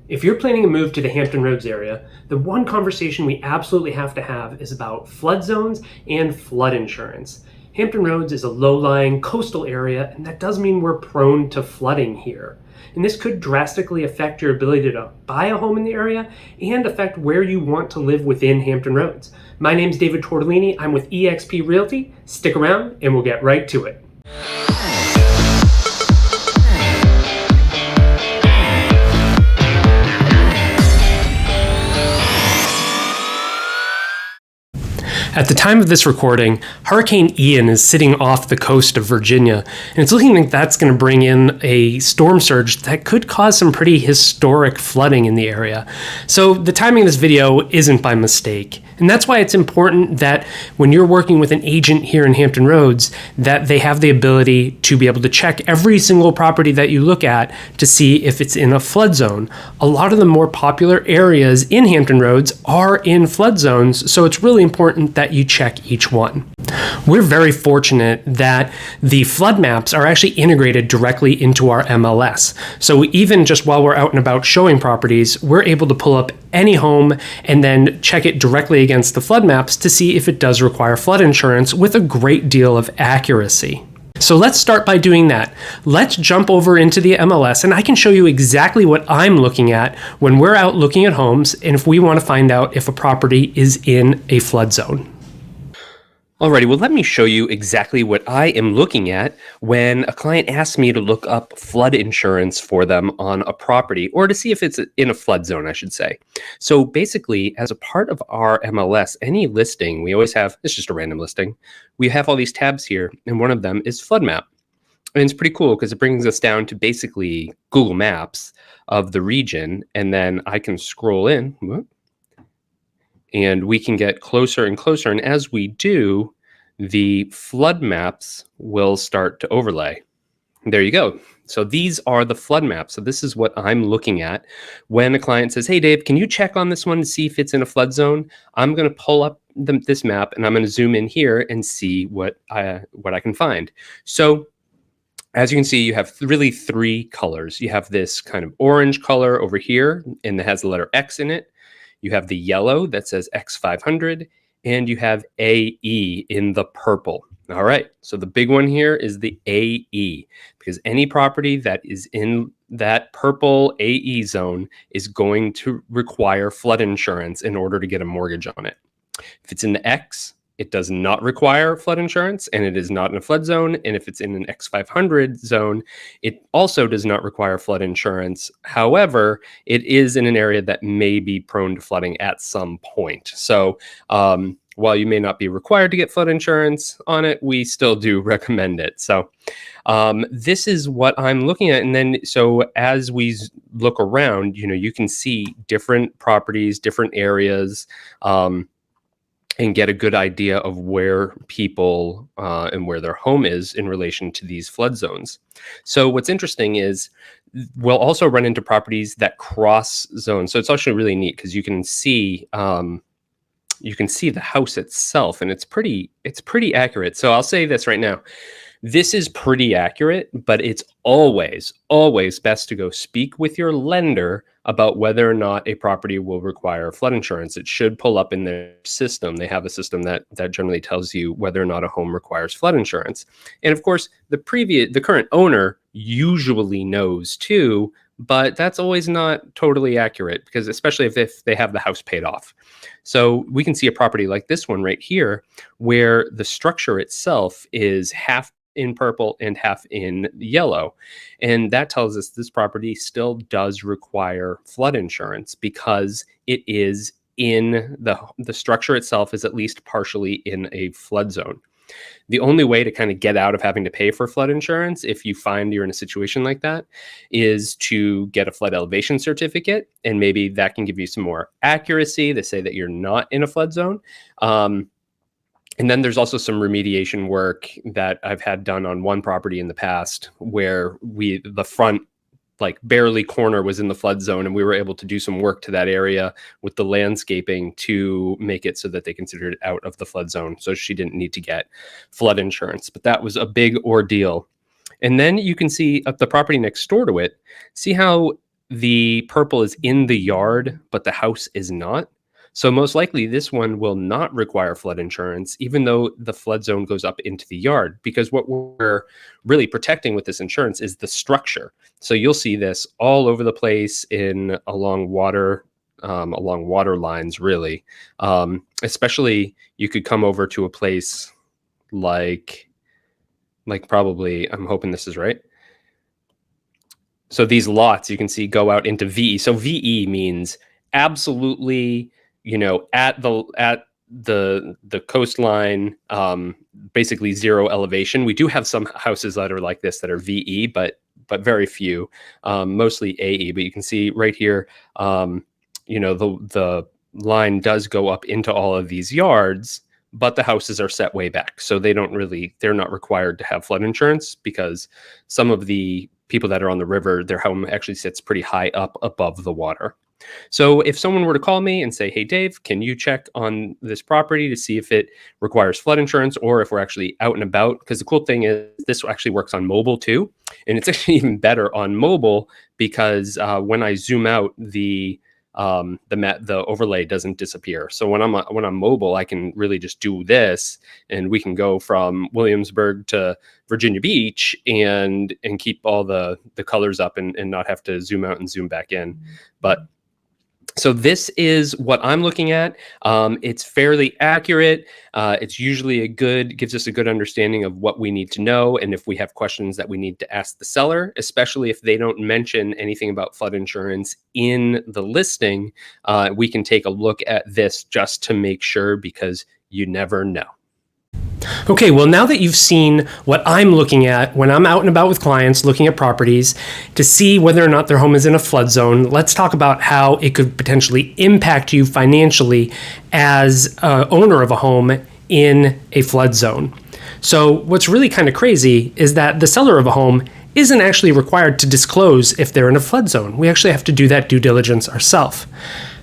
If you're planning a move to the Hampton Roads area, the one conversation we absolutely have to have is about flood zones and flood insurance. Hampton Roads is a low-lying coastal area, and that does mean we're prone to flooding here. And this could drastically affect your ability to buy a home in the area and affect where you want to live within Hampton Roads. My name's David Tortellini. I'm with eXp Realty. Stick around and we'll get right to it. At the time of this recording, Hurricane Ian is sitting off the coast of Virginia, and it's looking like that's going to bring in a storm surge that could cause some pretty historic flooding in the area. So the timing of this video isn't by mistake. And that's why it's important that when you're working with an agent here in Hampton Roads, that they have the ability to be able to check every single property that you look at to see if it's in a flood zone. A lot of the more popular areas in Hampton Roads are in flood zones, so it's really important that you check each one. We're very fortunate that the flood maps are actually integrated directly into our MLS. So even just while we're out and about showing properties, we're able to pull up any home and then check it directly against the flood maps to see if it does require flood insurance with a great deal of accuracy. So let's start by doing that. Let's jump over into the MLS and I can show you exactly what I'm looking at when we're out looking at homes and if we want to find out if a property is in a flood zone. Alrighty, well, let me show you exactly what I am looking at when a client asks me to look up flood insurance for them on a property, or to see if it's in a flood zone, I should say. So basically, as a part of our MLS, any listing, we always have, it's just a random listing, we have all these tabs here, and one of them is flood map. And it's pretty cool because it brings us down to basically Google Maps of the region, and then I can scroll in, and we can get closer and closer. And as we do, the flood maps will start to overlay. There you go. So these are the flood maps. So this is what I'm looking at when a client says, hey, Dave, can you check on this one to see if it's in a flood zone? I'm going to pull up this map and I'm going to zoom in here and see what I can find. So as you can see, you have really three colors. You have this kind of orange color over here, and it has the letter X in it. You have the yellow that says X500, and you have AE in the purple. All right, so the big one here is the AE, because any property that is in that purple AE zone is going to require flood insurance in order to get a mortgage on it. If it's in the X, it does not require flood insurance, and it is not in a flood zone. And if it's in an X500 zone, it also does not require flood insurance. However, it is in an area that may be prone to flooding at some point. So while you may not be required to get flood insurance on it, we still do recommend it. So this is what I'm looking at. And then, so as we look around, you can see different properties, different areas, and get a good idea of where people and where their home is in relation to these flood zones. So what's interesting is we'll also run into properties that cross zones. So it's actually really neat because you can see the house itself, and it's pretty accurate. So I'll say this right now. This is pretty accurate, but it's always best to go speak with your lender about whether or not a property will require flood insurance. It should pull up in their system. They have a system that generally tells you whether or not a home requires flood insurance. And of course, the current owner usually knows too, but that's always not totally accurate, because especially if they have the house paid off. So we can see a property like this one right here, where the structure itself is half in purple and half in yellow. And that tells us this property still does require flood insurance because it is in the structure itself is at least partially in a flood zone. The only way to kind of get out of having to pay for flood insurance, if you find you're in a situation like that, is to get a flood elevation certificate. And maybe that can give you some more accuracy to say that you're not in a flood zone. And then there's also some remediation work that I've had done on one property in the past where the front barely corner was in the flood zone, and we were able to do some work to that area with the landscaping to make it so that they considered it out of the flood zone. So she didn't need to get flood insurance, but that was a big ordeal. And then you can see up the property next door to it, see how the purple is in the yard, but the house is not. So most likely this one will not require flood insurance, even though the flood zone goes up into the yard, because what we're really protecting with this insurance is the structure. So you'll see this all over the place along water lines, really. Especially you could come over to a place like probably, I'm hoping this is right. So these lots you can see go out into VE. So VE means absolutely, at the coastline, basically zero elevation. We do have some houses that are like this that are VE, but very few, mostly AE. But you can see right here, the line does go up into all of these yards, but the houses are set way back. So they're not required to have flood insurance, because some of the people that are on the river, their home actually sits pretty high up above the water. So if someone were to call me and say, hey, Dave, can you check on this property to see if it requires flood insurance, or if we're actually out and about? Because the cool thing is this actually works on mobile too. And it's actually even better on mobile, because when I zoom out, the overlay doesn't disappear. So when I'm mobile, I can really just do this, and we can go from Williamsburg to Virginia Beach and keep all the colors up and not have to zoom out and zoom back in. But so this is what I'm looking at. It's fairly accurate. It's usually gives us a good understanding of what we need to know, and if we have questions that we need to ask the seller, especially if they don't mention anything about flood insurance in the listing, we can take a look at this just to make sure, because you never know. Okay, well, now that you've seen what I'm looking at when I'm out and about with clients looking at properties to see whether or not their home is in a flood zone, let's talk about how it could potentially impact you financially as an owner of a home in a flood zone. So what's really kind of crazy is that the seller of a home isn't actually required to disclose if they're in a flood zone. We actually have to do that due diligence ourselves.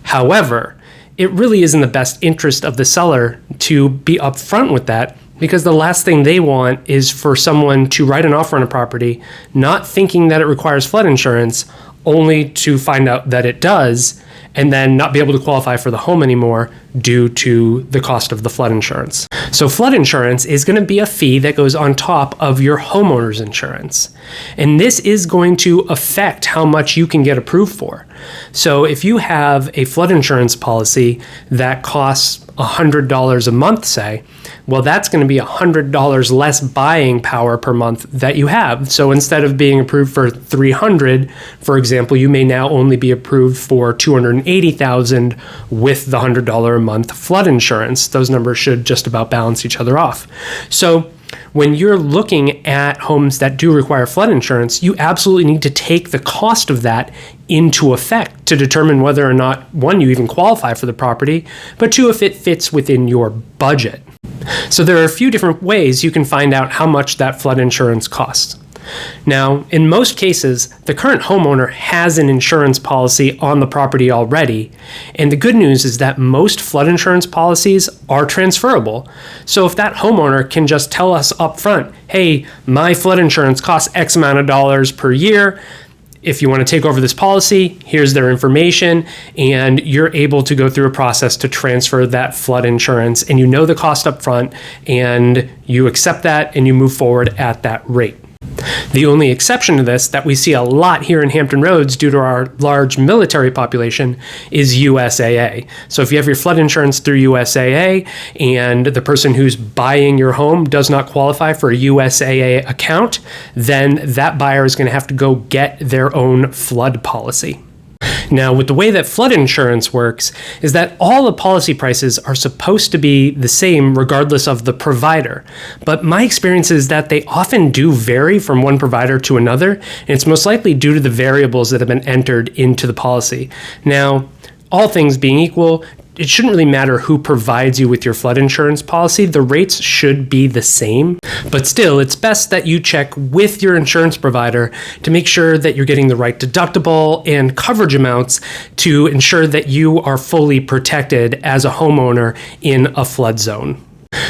However, it really is in the best interest of the seller to be upfront with that, because the last thing they want is for someone to write an offer on a property not thinking that it requires flood insurance, only to find out that it does, and then not be able to qualify for the home anymore due to the cost of the flood insurance. So flood insurance is going to be a fee that goes on top of your homeowner's insurance. And this is going to affect how much you can get approved for. So if you have a flood insurance policy that costs $100 a month, say, well, that's going to be $100 less buying power per month that you have. So instead of being approved for $300, for example, you may now only be approved for $280,000 with the $100 a month flood insurance. Those numbers should just about balance each other off. So when you're looking at homes that do require flood insurance, you absolutely need to take the cost of that into effect to determine whether or not, one, you even qualify for the property, but two, if it fits within your budget. So there are a few different ways you can find out how much that flood insurance costs. Now, in most cases, the current homeowner has an insurance policy on the property already, and the good news is that most flood insurance policies are transferable. So if that homeowner can just tell us up front, hey, my flood insurance costs X amount of dollars per year, if you want to take over this policy, here's their information, and you're able to go through a process to transfer that flood insurance, and you know the cost up front, and you accept that, and you move forward at that rate. The only exception to this that we see a lot here in Hampton Roads due to our large military population is USAA. So if you have your flood insurance through USAA and the person who's buying your home does not qualify for a USAA account, then that buyer is going to have to go get their own flood policy. Now, with the way that flood insurance works is that all the policy prices are supposed to be the same regardless of the provider. But my experience is that they often do vary from one provider to another, and it's most likely due to the variables that have been entered into the policy. Now, all things being equal, it shouldn't really matter who provides you with your flood insurance policy. The rates should be the same. But still, it's best that you check with your insurance provider to make sure that you're getting the right deductible and coverage amounts to ensure that you are fully protected as a homeowner in a flood zone.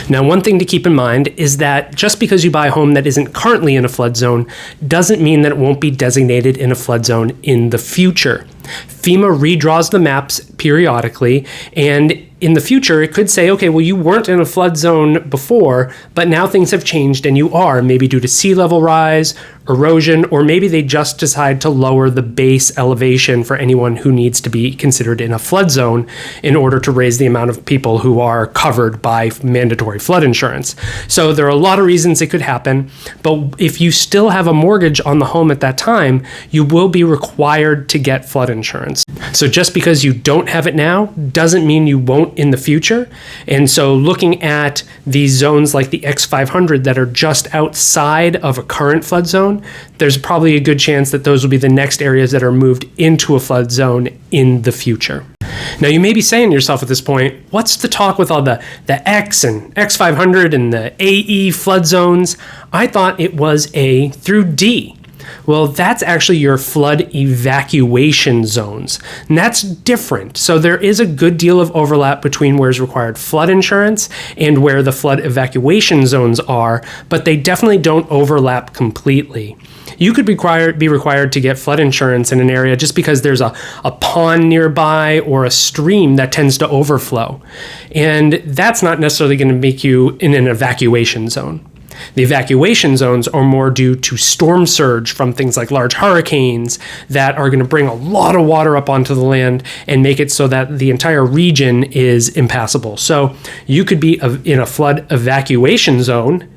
Now, one thing to keep in mind is that just because you buy a home that isn't currently in a flood zone doesn't mean that it won't be designated in a flood zone in the future. FEMA redraws the maps periodically, and in the future, it could say, okay, well, you weren't in a flood zone before, but now things have changed and you are, maybe due to sea level rise, erosion, or maybe they just decide to lower the base elevation for anyone who needs to be considered in a flood zone in order to raise the amount of people who are covered by mandatory flood insurance. So there are a lot of reasons it could happen, but if you still have a mortgage on the home at that time, you will be required to get flood insurance. So just because you don't have it now doesn't mean you won't in the future. And so looking at these zones like the X500 that are just outside of a current flood zone, there's probably a good chance that those will be the next areas that are moved into a flood zone in the future. Now, you may be saying to yourself at this point, what's the talk with all the X and X500 and the AE flood zones? I thought it was A through D. Well, that's actually your flood evacuation zones, and that's different. So there is a good deal of overlap between where's required flood insurance and where the flood evacuation zones are, but they definitely don't overlap completely. You could be required to get flood insurance in an area just because there's a pond nearby or a stream that tends to overflow, and that's not necessarily going to make you in an evacuation zone. The evacuation zones are more due to storm surge from things like large hurricanes that are going to bring a lot of water up onto the land and make it so that the entire region is impassable. So you could be in a flood evacuation zone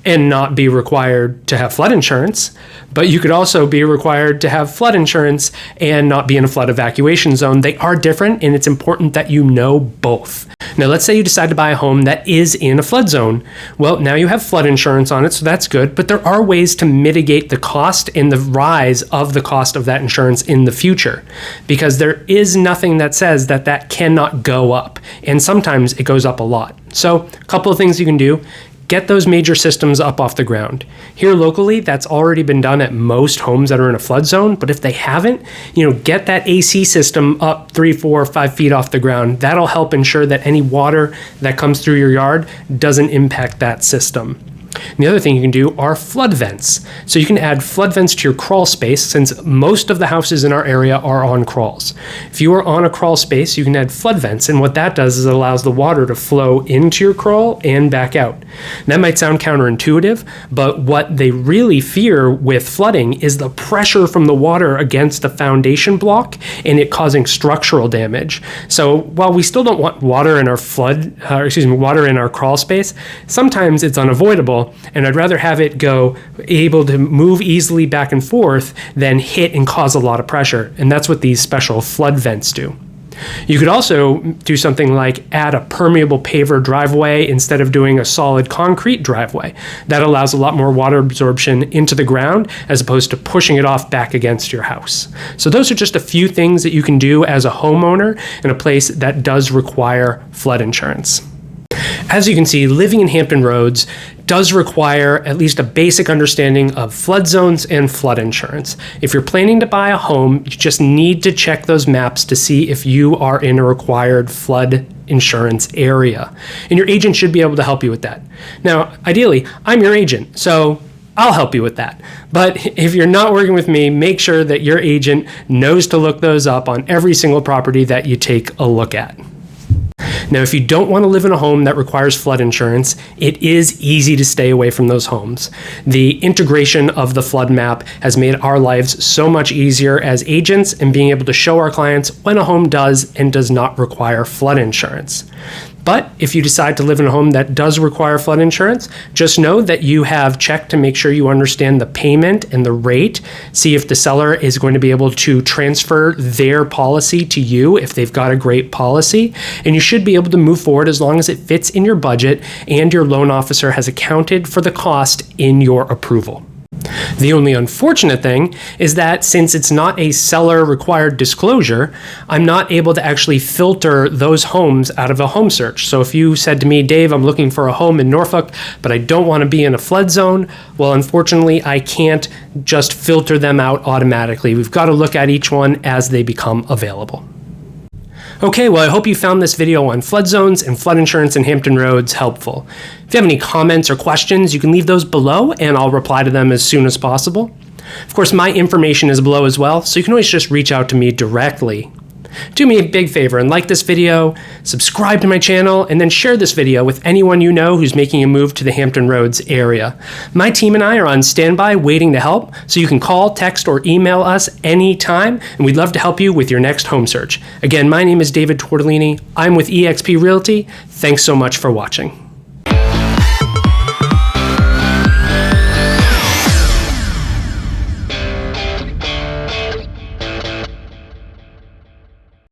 and not be required to have flood insurance, but you could also be required to have flood insurance and not be in a flood evacuation zone. They are different, and it's important that you know both. Now, let's say you decide to buy a home that is in a flood zone. Well, now you have flood insurance on it, so that's good, but there are ways to mitigate the cost and the rise of the cost of that insurance in the future, because there is nothing that says that that cannot go up, and sometimes it goes up a lot. So a couple of things you can do. Get those major systems up off the ground. Here locally, that's already been done at most homes that are in a flood zone, but if they haven't, get that AC system up 3, 4, 5 feet off the ground. That'll help ensure that any water that comes through your yard doesn't impact that system. And the other thing you can do are flood vents. So you can add flood vents to your crawl space, since most of the houses in our area are on crawls. If you are on a crawl space, you can add flood vents, and what that does is it allows the water to flow into your crawl and back out. And that might sound counterintuitive, but what they really fear with flooding is the pressure from the water against the foundation block and it causing structural damage. So while we still don't want water in our water in our crawl space, sometimes it's unavoidable. And I'd rather have it go able to move easily back and forth than hit and cause a lot of pressure. And that's what these special flood vents do. You could also do something like add a permeable paver driveway instead of doing a solid concrete driveway. That allows a lot more water absorption into the ground as opposed to pushing it off back against your house. So those are just a few things that you can do as a homeowner in a place that does require flood insurance. As you can see, living in Hampton Roads does require at least a basic understanding of flood zones and flood insurance. If you're planning to buy a home, you just need to check those maps to see if you are in a required flood insurance area. And your agent should be able to help you with that. Now, ideally, I'm your agent, so I'll help you with that. But if you're not working with me, make sure that your agent knows to look those up on every single property that you take a look at. Now, if you don't want to live in a home that requires flood insurance, it is easy to stay away from those homes. The integration of the flood map has made our lives so much easier as agents and being able to show our clients when a home does and does not require flood insurance. But if you decide to live in a home that does require flood insurance, just know that you have checked to make sure you understand the payment and the rate. See if the seller is going to be able to transfer their policy to you if they've got a great policy. And you should be able to move forward as long as it fits in your budget and your loan officer has accounted for the cost in your approval. The only unfortunate thing is that since it's not a seller required disclosure, I'm not able to actually filter those homes out of a home search. So if you said to me, Dave, I'm looking for a home in Norfolk, but I don't want to be in a flood zone, well, unfortunately, I can't just filter them out automatically. We've got to look at each one as they become available. Okay, well, I hope you found this video on flood zones and flood insurance in Hampton Roads helpful. If you have any comments or questions, you can leave those below and I'll reply to them as soon as possible. Of course, my information is below as well, so you can always just reach out to me directly. Do me a big favor and like this video, subscribe to my channel, and then share this video with anyone you know who's making a move to the Hampton Roads area. My team and I are on standby waiting to help, so you can call, text, or email us anytime, and we'd love to help you with your next home search. Again, my name is David Tortellini. I'm with eXp Realty. Thanks so much for watching.